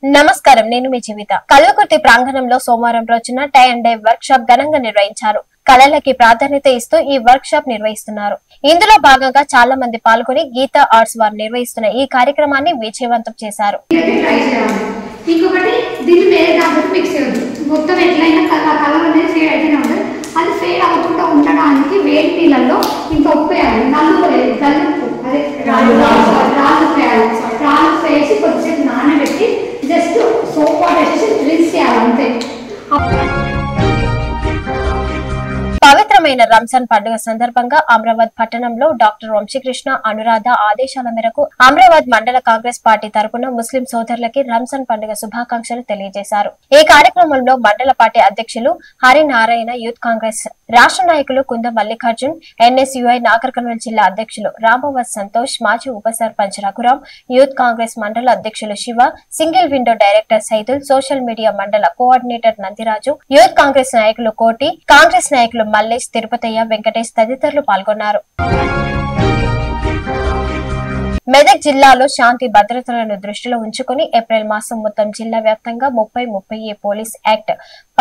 నమస్కారం, నేను మీ జీవిత. కల్వకుర్తి ప్రాంగణంలో సోమవారం రోజున tie and dye workshop ఘనంగా నిర్వహించారు. కళలకి ప్రాధాన్యత ఇస్తూ ఈ వర్క్ షాప్ నిర్వహిస్తున్నారు. ఇందులో భాగంగా చాలా మంది పాల్గొని గీతా ఆర్ట్స్ వారు నిర్వహిస్తున్న ఈ కార్యక్రమాన్ని విజయవంతం చేశారు. ఇంకొకటి దీన్ని వేరే దాంట్లో మిక్స్ చేయొద్దు. మొత్తం ఎట్లయినా కలర్ అనేది ఫేడ్ అయితేనే ఉంటుంది. అది ఫేడ్ అవ్వకుండా ఉండడానికి వేడి నీళ్ళల్లో ఇంత ఉప్పు వేయాలి. నల్లు ఉప్పు అదే రాళ్ళు వేసి కొద్దిసేపు నానబెట్టి జస్ట్ సోప్ వాటర్ వేసేసి రిన్స్ చేయాలి అంతే. పవిత్రమైన రంజాన్ పండుగ సందర్భంగా అమరావతి పట్టణంలో డాక్టర్ వంశీకృష్ణ అనురాధ ఆదేశాల మేరకు అమరావతి మండల కాంగ్రెస్ పార్టీ తరపున ముస్లిం సోదరులకి రంజాన్ పండుగ శుభాకాంక్షలు తెలియజేశారు. ఈ కార్యక్రమంలో మండల పార్టీ అధ్యక్షులు హరినారాయణ, యూత్ కాంగ్రెస్ రాష్ట్ర నాయకులు కుంద మల్లికార్జున్, ఎన్ఎస్యుఐ నాగర్ కర్నూలు జిల్లా అధ్యక్షులు రామవత్ సంతోష్, మాజీ ఉప సర్పంచ్ రఘురాం, యూత్ కాంగ్రెస్ మండల అధ్యక్షులు Shiva, single window director Saidul, social media మండల కోఆర్డినేటర్ నందిరాజు, యూత్ కాంగ్రెస్ నాయకులు కోటి, కాంగ్రెస్ నాయకులు మల్లేష్, తిరుపతయ్య, వెంకటేష్ తదితరులు పాల్గొన్నారు. మెదక్ జిల్లాలో శాంతి భద్రతలను దృష్టిలో ఉంచుకుని ఏప్రిల్ మాసం మొత్తం జిల్లా వ్యాప్తంగా 30 పోలీస్ యాక్ట్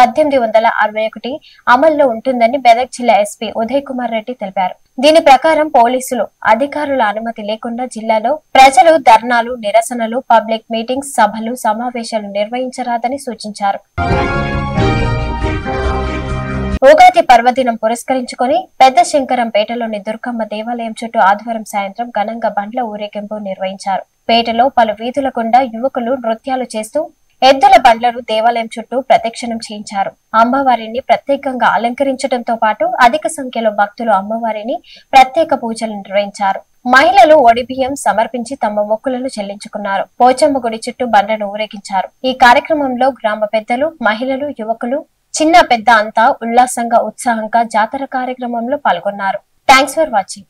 1861 అమల్లో ఉంటుందని మెదక్ జిల్లా ఎస్పీ ఉదయ్ కుమార్ రెడ్డి తెలిపారు. దీని ప్రకారం పోలీసులు అధికారుల అనుమతి లేకుండా జిల్లాలో ప్రజలు ధర్నాలు, నిరసనలు, పబ్లిక్ మీటింగ్స్, సభలు, సమావేశాలు నిర్వహించరాదని సూచించారు. ఉగాది పర్వదినం పురస్కరించుకుని పెద్ద శంకరంపేటలోని దుర్గమ్మ దేవాలయం చుట్టూ ఆదివారం సాయంత్రం ఘనంగా బండ్ల ఊరేగింపు నిర్వహించారు. పేటలో పలు వీధుల గుండా యువకులు నృత్యాలు చేస్తూ ఎద్దుల బండ్లను దేవాలయం చుట్టూ ప్రదక్షిణం చేయించారు. అమ్మవారిని ప్రత్యేకంగా అలంకరించడంతో పాటు అధిక సంఖ్యలో భక్తులు అమ్మవారిని ప్రత్యేక పూజలు నిర్వహించారు. మహిళలు ఒడిబియ్యం సమర్పించి తమ మొక్కులను చెల్లించుకున్నారు. పోచమ్మ గుడి చుట్టూ బండ్లను ఊరేగించారు. ఈ కార్యక్రమంలో గ్రామ పెద్దలు, మహిళలు, యువకులు, చిన్న పెద్ద అంతా ఉల్లాసంగా, ఉత్సాహంగా జాతర కార్యక్రమంలో పాల్గొన్నారు. Thanks for watching.